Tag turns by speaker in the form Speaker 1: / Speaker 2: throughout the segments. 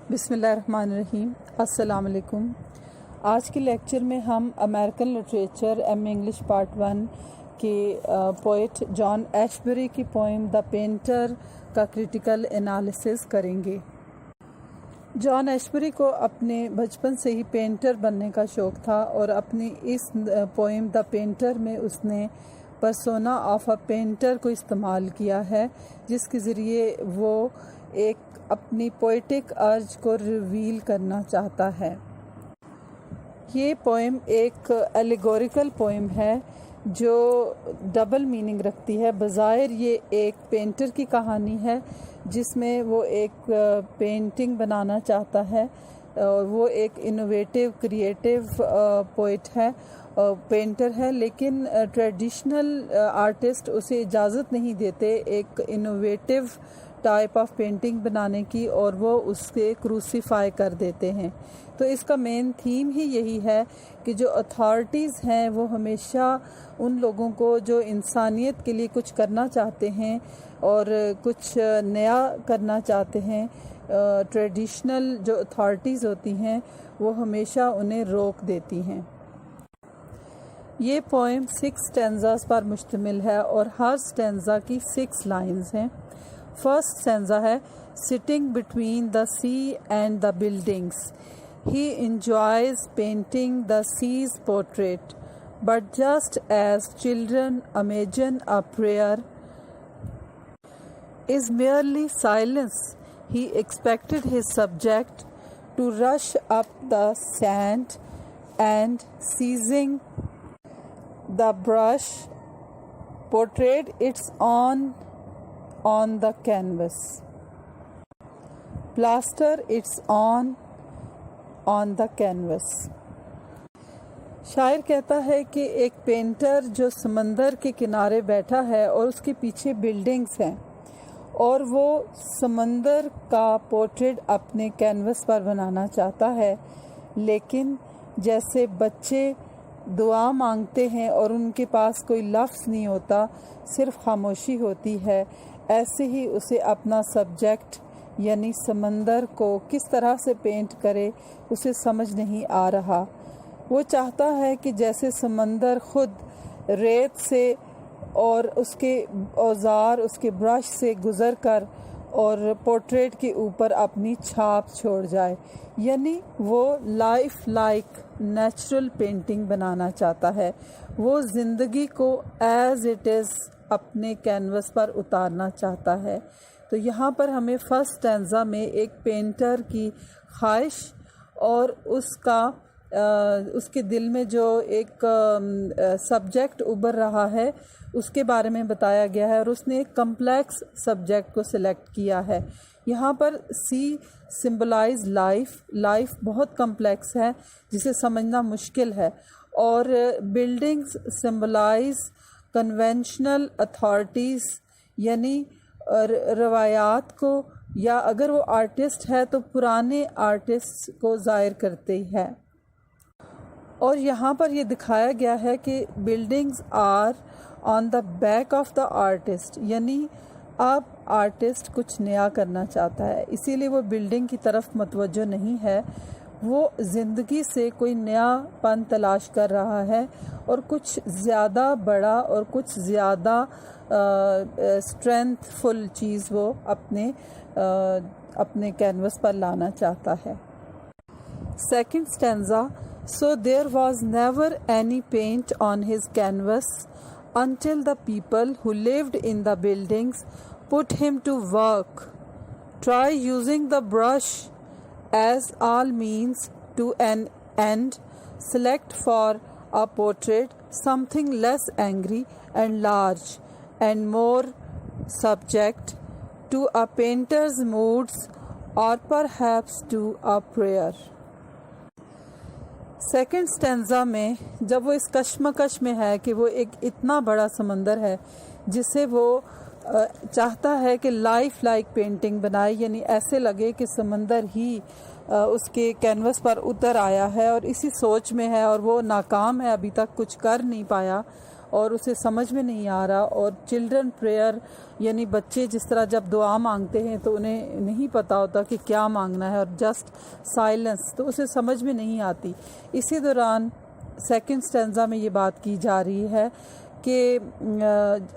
Speaker 1: بسم اللہ الرحمن الرحیم. السلام علیکم. آج کے لیکچر میں ہم American literature MA English part 1 کے پوئٹ جان ایشبری کی پوئم دا پینٹر کا کریٹیکل انالیسس کریں گے. جان ایشبری کو اپنے بچپن سے ہی پینٹر بننے کا شوق تھا اور اپنی اس پوئم دا پینٹر میں اس نے پرسونا آف اے پینٹر کو استعمال کیا ہے، جس کے ذریعے وہ ایک اپنی پوئٹک ارج کو ریویل کرنا چاہتا ہے. یہ پوئم ایک ایلیگوریکل پوئم ہے جو ڈبل میننگ رکھتی ہے. بظاہر یہ ایک پینٹر کی کہانی ہے جس میں وہ ایک پینٹنگ بنانا چاہتا ہے اور وہ ایک انوویٹیو کریٹیو پوئٹ ہے، پینٹر ہے، لیکن ٹریڈیشنل آرٹسٹ اسے اجازت نہیں دیتے ایک انوویٹیو ٹائپ آف پینٹنگ بنانے کی، اور وہ اس سے کروسیفائی کر دیتے ہیں. تو اس کا مین تھیم ہی یہی ہے کہ جو اتھارٹیز ہیں وہ ہمیشہ ان لوگوں کو جو انسانیت کے لیے کچھ کرنا چاہتے ہیں اور کچھ نیا کرنا چاہتے ہیں، ٹریڈیشنل جو اتھارٹیز ہوتی ہیں وہ ہمیشہ انہیں روک دیتی ہیں. یہ پوئم 6 سٹینزاز پر مشتمل ہے اور ہر سٹینزا کی 6 لائنز ہیں. فرسٹ سٹینزا ہے sitting between the sea and the buildings. He enjoys painting the sea's portrait, but just as children imagine a prayer is merely silence, he expected his subject to rush up the sand and seizing the brush portrayed its on the canvas, plaster its on the canvas. شاعر کہتا ہے کہ ایک painter جو سمندر کے کنارے بیٹھا ہے اور اس کے پیچھے بلڈنگز ہیں اور وہ سمندر کا پورٹریٹ اپنے کینوس پر بنانا چاہتا ہے، لیکن جیسے بچے دعا مانگتے ہیں اور ان کے پاس کوئی لفظ نہیں ہوتا، صرف خاموشی ہوتی ہے، ایسے ہی اسے اپنا سبجیکٹ یعنی سمندر کو کس طرح سے پینٹ کرے اسے سمجھ نہیں آ رہا. وہ چاہتا ہے کہ جیسے سمندر خود ریت سے اور اس کے اوزار اس کے برش سے گزر کر اور پورٹریٹ کے اوپر اپنی چھاپ چھوڑ جائے، یعنی وہ لائف لائک نیچرل پینٹنگ بنانا چاہتا ہے. وہ زندگی کو ایز اٹ از اپنے کینوس پر اتارنا چاہتا ہے. تو یہاں پر ہمیں فرسٹ سٹینزا میں ایک پینٹر کی خواہش اور اس کے دل میں جو ایک سبجیکٹ ابھر رہا ہے اس کے بارے میں بتایا گیا ہے، اور اس نے ایک کمپلیکس سبجیکٹ کو سلیکٹ کیا ہے. یہاں پر سی سمبلائز لائف بہت کمپلیکس ہے جسے سمجھنا مشکل ہے، اور بلڈنگز سمبلائز کنونشنل اتھارٹیز یعنی روایات کو، یا اگر وہ آرٹسٹ ہے تو پرانے آرٹسٹ کو ظاہر کرتے ہیں. اور یہاں پر یہ دکھایا گیا ہے کہ buildings are on the back of the artist, یعنی اب آرٹسٹ کچھ نیا کرنا چاہتا ہے، اسی لیے وہ بلڈنگ کی طرف متوجہ نہیں ہے، وہ زندگی سے کوئی نیا پن تلاش کر رہا ہے اور کچھ زیادہ بڑا اور کچھ زیادہ اسٹرینتھ فل چیز وہ اپنے کینوس پر لانا چاہتا ہے. Second stanza so there was never any paint on his canvas until the people who lived in the buildings put him to work. Try using the brush as all means to an end. Select for a portrait something less angry and large and more subject to a painter's moods or perhaps to a prayer. Second stanza میں جب وہ اس کشمکش میں ہے کہ وہ ایک اتنا بڑا سمندر ہے جسے وہ چاہتا ہے کہ لائف لائک پینٹنگ بنائے، یعنی ایسے لگے کہ سمندر ہی اس کے کینوس پر اتر آیا ہے، اور اسی سوچ میں ہے اور وہ ناکام ہے، ابھی تک کچھ کر نہیں پایا، اور اسے سمجھ میں نہیں آ رہا. اور چلڈرن پریئر یعنی بچے جس طرح جب دعا مانگتے ہیں تو انہیں نہیں پتہ ہوتا کہ کیا مانگنا ہے، اور جسٹ سائلنس، تو اسے سمجھ میں نہیں آتی. اسی دوران سیکنڈ سٹینزا میں یہ بات کی جا رہی ہے کہ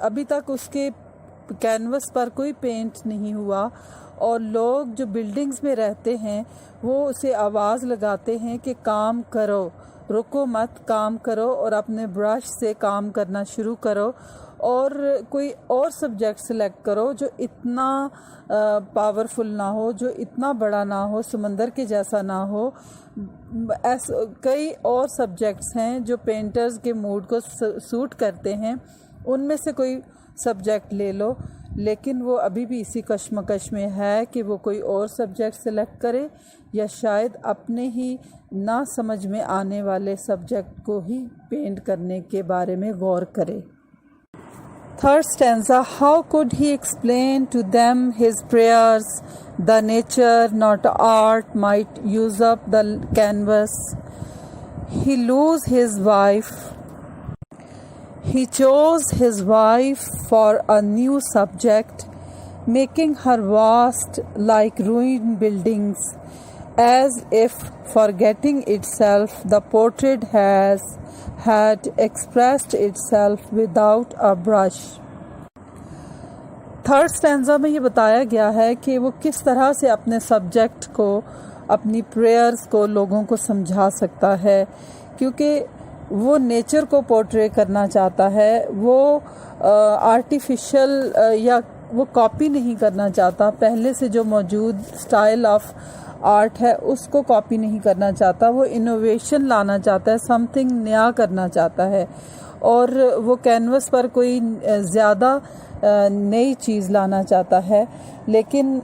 Speaker 1: ابھی تک اس کے کینوس پر کوئی پینٹ نہیں ہوا، اور لوگ جو بلڈنگز میں رہتے ہیں وہ اسے آواز لگاتے ہیں کہ کام کرو، رکو مت، کام کرو اور اپنے برش سے کام کرنا شروع کرو، اور کوئی اور سبجیکٹ سلیکٹ کرو جو اتنا پاورفل نہ ہو، جو اتنا بڑا نہ ہو، سمندر کے جیسا نہ ہو. کئی اور سبجیکٹس ہیں جو پینٹرز کے موڈ کو سوٹ کرتے ہیں، ان میں سے کوئی سبجیکٹ لے لو. لیکن وہ ابھی بھی اسی کشمکش میں ہے کہ وہ کوئی اور سبجیکٹ سلیکٹ کرے یا شاید اپنے ہی نہ سمجھ میں آنے والے سبجیکٹ کو ہی پینٹ کرنے کے بارے میں غور کرے. Third stanza, how could he explain to them his prayers? The nature, not art, might use up the canvas. He lose his wife. He chose his wife for a new subject, making her vast like ruined buildings, as if forgetting itself, the portrait had expressed itself without a brush. Third stanza میں یہ بتایا گیا ہے کہ وہ کس طرح سے اپنے سبجیکٹ کو، اپنی پریئرز کو لوگوں کو سمجھا سکتا ہے، کیونکہ وہ نیچر کو پورٹرے کرنا چاہتا ہے. وہ آرٹیفیشل یا وہ کاپی نہیں کرنا چاہتا، پہلے سے جو موجود سٹائل آف آرٹ ہے اس کو کاپی نہیں کرنا چاہتا. وہ انوویشن لانا چاہتا ہے، سم تھنگ نیا کرنا چاہتا ہے، اور وہ کینوس پر کوئی زیادہ نئی چیز لانا چاہتا ہے. لیکن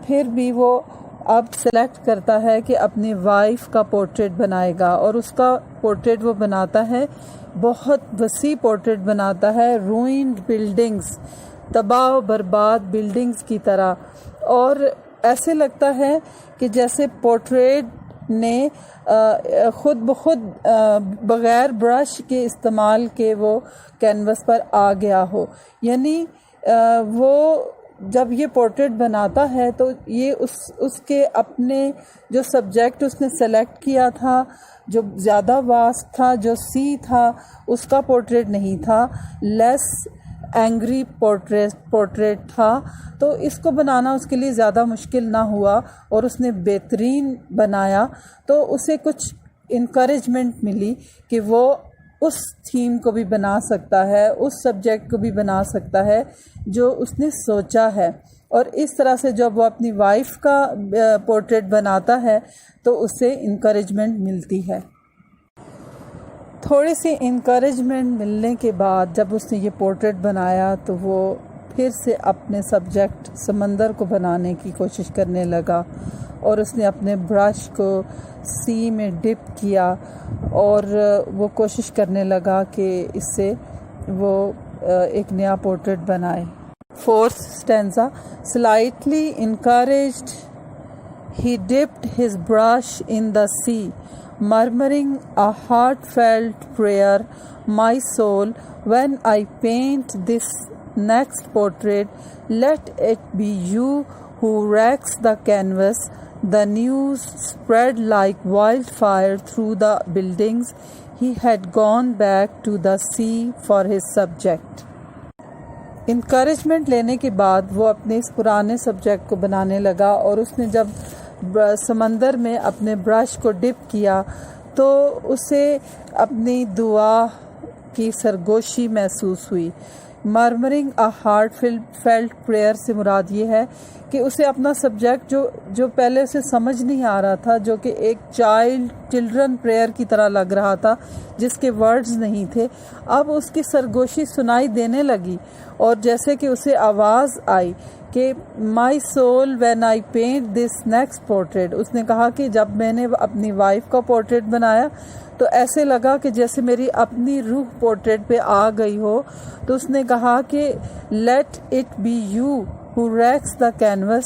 Speaker 1: پھر بھی وہ اب سلیکٹ کرتا ہے کہ اپنی وائف کا پورٹریٹ بنائے گا، اور اس کا پورٹریٹ وہ بناتا ہے، بہت وسیع پورٹریٹ بناتا ہے، روئنڈ بلڈنگز، تباہ و برباد بلڈنگز کی طرح. اور ایسے لگتا ہے کہ جیسے پورٹریٹ نے خود بخود بغیر برش کے استعمال کے وہ کینوس پر آ گیا ہو. یعنی وہ جب یہ پورٹریٹ بناتا ہے تو یہ اس کے اپنے جو سبجیکٹ اس نے سلیکٹ کیا تھا، جو زیادہ واسٹ تھا، جو سی تھا، اس کا پورٹریٹ نہیں تھا، لیس اینگری پورٹریٹ تھا. تو اس کو بنانا اس کے لیے زیادہ مشکل نہ ہوا، اور اس نے بہترین بنایا. تو اسے کچھ انکریجمنٹ ملی کہ وہ اس تھیم کو بھی بنا سکتا ہے، اس سبجیکٹ کو بھی بنا سکتا ہے جو اس نے سوچا ہے. اور اس طرح سے جب وہ اپنی وائف کا پورٹریٹ بناتا ہے تو اسے انکریجمنٹ ملتی ہے. تھوڑی سی انکریجمنٹ ملنے کے بعد جب اس نے یہ پورٹریٹ بنایا تو وہ پھر سے اپنے سبجیکٹ سمندر کو بنانے کی کوشش کرنے لگا، اور اس نے اپنے برش کو سی میں ڈپ کیا، اور وہ کوشش کرنے لگا کہ اس سے وہ ایک نیا پورٹریٹ بنائے. Fourth stanza, slightly encouraged he dipped his brush in the sea, murmuring a heartfelt prayer, my soul, when I paint this next portrait, let it be you who wrecks the canvas. The news spread like wildfire through the buildings. He had gone back to the sea for his subject. Encouragement لینے کے بعد وہ اپنے اس پرانے subject کو بنانے لگا، اور اس نے جب سمندر میں اپنے برش کو ڈپ کیا تو اسے اپنی دعا کی سرگوشی محسوس ہوئی. مرمرنگ اے ہارٹ فیلٹ پریئر سے مراد یہ ہے کہ اسے اپنا سبجیکٹ جو پہلے اسے سمجھ نہیں آ رہا تھا، جو کہ ایک چلڈرن پریئر کی طرح لگ رہا تھا جس کے ورڈز نہیں تھے، اب اس کی سرگوشی سنائی دینے لگی، اور جیسے کہ اسے آواز آئی کہ my soul when I paint this next portrait. اس نے کہا کہ جب میں نے اپنی وائف کا پورٹریٹ بنایا تو ایسے لگا کہ جیسے میری اپنی روح پورٹریٹ پہ آ گئی ہو. تو اس نے کہا کہ let it be you who racks the canvas.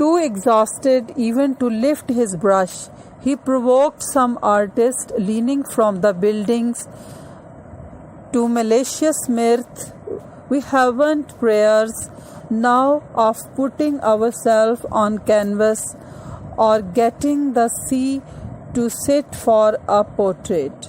Speaker 1: too exhausted even to lift his brush, he provoked some artist leaning from the buildings to malicious mirth. We haven't prayers now of putting ourselves on canvas or getting the sea to sit for a portrait.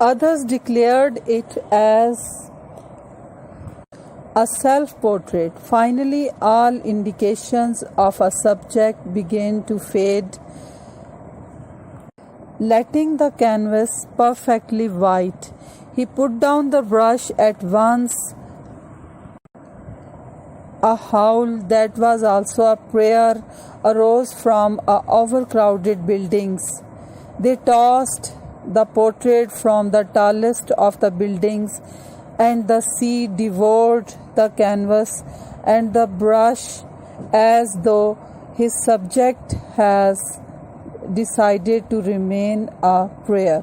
Speaker 1: Others declared it as a self-portrait. Finally, all indications of a subject began to fade, letting the canvas perfectly white. He put down the brush at once. A howl that was also a prayer arose from overcrowded buildings. They tossed the portrait from the tallest of the buildings, and the sea devoured the canvas and the brush as though his subject has decided to remain a prayer.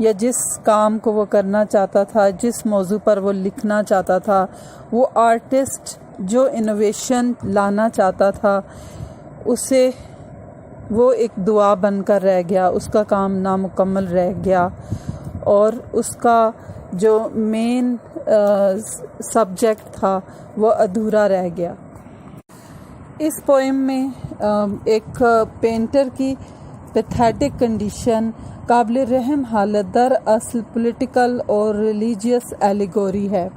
Speaker 1: یا جس کام کو وہ کرنا چاہتا تھا، جس موضوع پر وہ لکھنا چاہتا تھا، وہ آرٹسٹ جو انوویشن لانا چاہتا تھا، اسے وہ ایک دعا بن کر رہ گیا، اس کا کام نامکمل رہ گیا، اور اس کا جو مین سبجیکٹ تھا وہ ادھورا رہ گیا۔ اس پوئم میں ایک پینٹر کی پیتھیٹک کنڈیشن، قابل رحم حالت در اصل پولیٹیکل اور ریلیجیس ایلیگوری ہے۔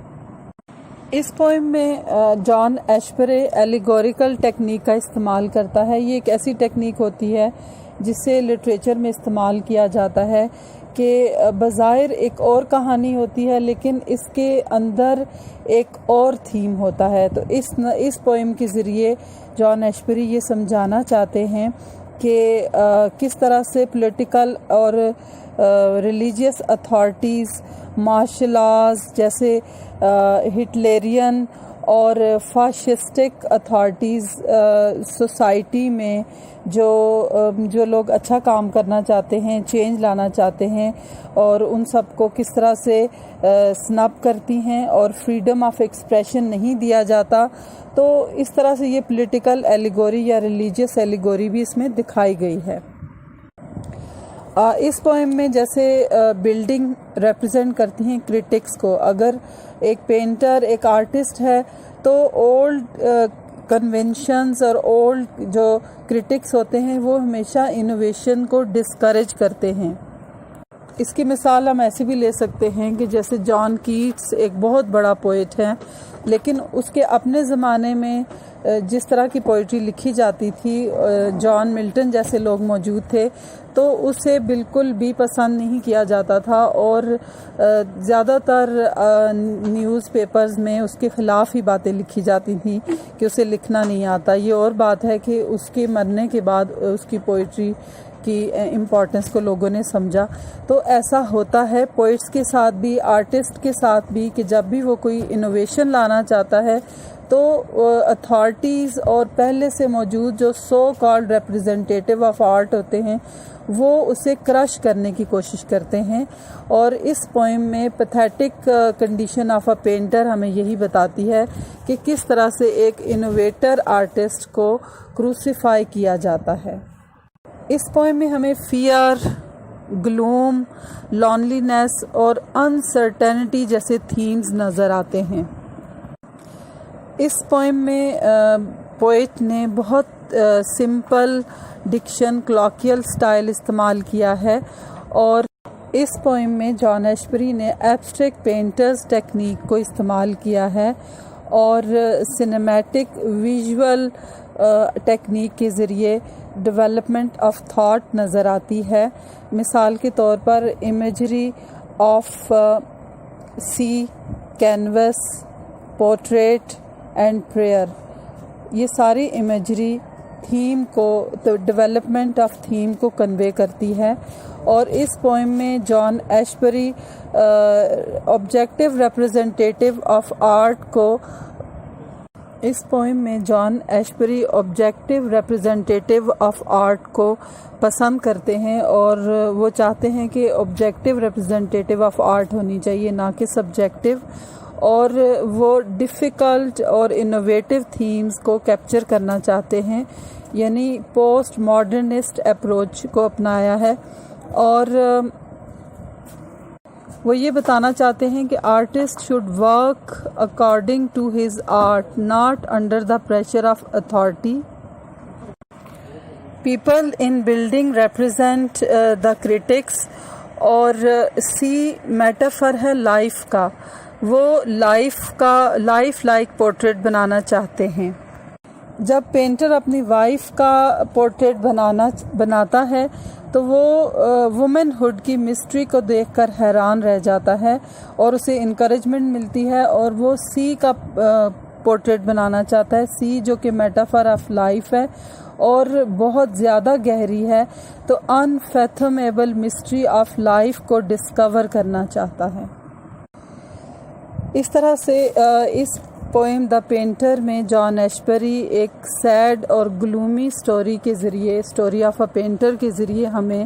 Speaker 1: اس پوئم میں جان ایشبرے ایلیگوریکل ٹیکنیک کا استعمال کرتا ہے۔ یہ ایک ایسی ٹیکنیک ہوتی ہے جسے لٹریچر میں استعمال کیا جاتا ہے کہ بظاہر ایک اور کہانی ہوتی ہے لیکن اس کے اندر ایک اور تھیم ہوتا ہے۔ تو اس پوئم کے ذریعے جان ایشبری یہ سمجھانا چاہتے ہیں کہ کس طرح سے پولیٹیکل اور ریلیجیس اتھارٹیز، مارشل لاز جیسے ہٹلیرین اور فاشسٹک اتھارٹیز سوسائٹی میں جو لوگ اچھا کام کرنا چاہتے ہیں، چینج لانا چاہتے ہیں، اور ان سب کو کس طرح سے سنب کرتی ہیں اور فریڈم آف ایکسپریشن نہیں دیا جاتا۔ تو اس طرح سے یہ پولیٹیکل ایلیگوری یا ریلیجیس ایلیگوری بھی اس میں دکھائی گئی ہے۔ اس پوئم میں جیسے بلڈنگ ریپرزینٹ کرتی ہیں کرٹکس کو، اگر ایک پینٹر ایک آرٹسٹ ہے تو اولڈ کنونشنز اور اولڈ جو کرٹکس ہوتے ہیں وہ ہمیشہ انوویشن کو ڈسکریج کرتے ہیں۔ اس کی مثال ہم ایسے بھی لے سکتے ہیں کہ جیسے جان کیٹس ایک بہت بڑا پوئٹ ہے، لیکن اس کے اپنے زمانے میں جس طرح کی پوئٹری لکھی جاتی تھی، جان ملٹن جیسے لوگ موجود تھے، تو اسے بالکل بھی پسند نہیں کیا جاتا تھا، اور زیادہ تر نیوز پیپرز میں اس کے خلاف ہی باتیں لکھی جاتی تھیں کہ اسے لکھنا نہیں آتا۔ یہ اور بات ہے کہ اس کے مرنے کے بعد اس کی پوئٹری کی امپورٹنس کو لوگوں نے سمجھا۔ تو ایسا ہوتا ہے پوئٹس کے ساتھ بھی، آرٹسٹ کے ساتھ بھی، کہ جب بھی وہ کوئی انوویشن لانا چاہتا ہے تو اتھارٹیز اور پہلے سے موجود جو سو کالڈ ریپرزینٹیٹیو آف آرٹ ہوتے ہیں وہ اسے کرش کرنے کی کوشش کرتے ہیں۔ اور اس پوئم میں pathetic condition of a painter ہمیں یہی بتاتی ہے کہ کس طرح سے ایک انوویٹر آرٹسٹ کو کروسیفائی کیا جاتا ہے۔ اس پوئم میں ہمیں فیئر، گلوم، لونلینس اور انسرٹینٹی جیسے تھیمز نظر آتے ہیں۔ اس پوئم میں پوئٹ نے بہت سمپل ڈکشن، کلاکیل سٹائل استعمال کیا ہے، اور اس پوئم میں جان ایشبری نے ایبسٹریکٹ پینٹرز ٹیکنیک کو استعمال کیا ہے، اور سنیمیٹک ویژول ٹیکنیک کے ذریعے ڈیولپمنٹ آف تھاٹ نظر آتی ہے۔ مثال کے طور پر imagery of sea, canvas, portrait and prayer, یہ ساری امیجری تھیم کو، ڈیولپمنٹ آف تھیم کو کنوے کرتی ہے۔ اور اس پوئم میں John Ashbery objective representative of art کو پسند کرتے ہیں، اور وہ چاہتے ہیں کہ آبجیکٹیو ریپرزینٹیٹیو آف آرٹ ہونی چاہیے، نہ کہ سبجیکٹیو، اور وہ ڈیفیکلٹ اور انوویٹیو تھیمز کو کیپچر کرنا چاہتے ہیں، یعنی پوسٹ ماڈرنسٹ اپروچ کو اپنایا ہے۔ اور وہ یہ بتانا چاہتے ہیں کہ artist should work according to his art, not under the pressure of authority. People in building represent the critics, اور سی میٹافر ہے لائف کا، وہ لائف لائک پورٹریٹ بنانا چاہتے ہیں۔ جب پینٹر اپنی وائف کا پورٹریٹ بناتا ہے تو وہ وومن ہوڈ کی مسٹری کو دیکھ کر حیران رہ جاتا ہے، اور اسے انکریجمنٹ ملتی ہے، اور وہ سی کا پورٹریٹ بنانا چاہتا ہے، سی جو کہ میٹافر آف لائف ہے اور بہت زیادہ گہری ہے، تو انفیتھمیبل مسٹری آف لائف کو ڈسکور کرنا چاہتا ہے۔ اس طرح سے اس پوئم دا پینٹر میں جان ایشبری ایک سیڈ اور گلومی سٹوری کے ذریعے، سٹوری آف اے پینٹر کے ذریعے ہمیں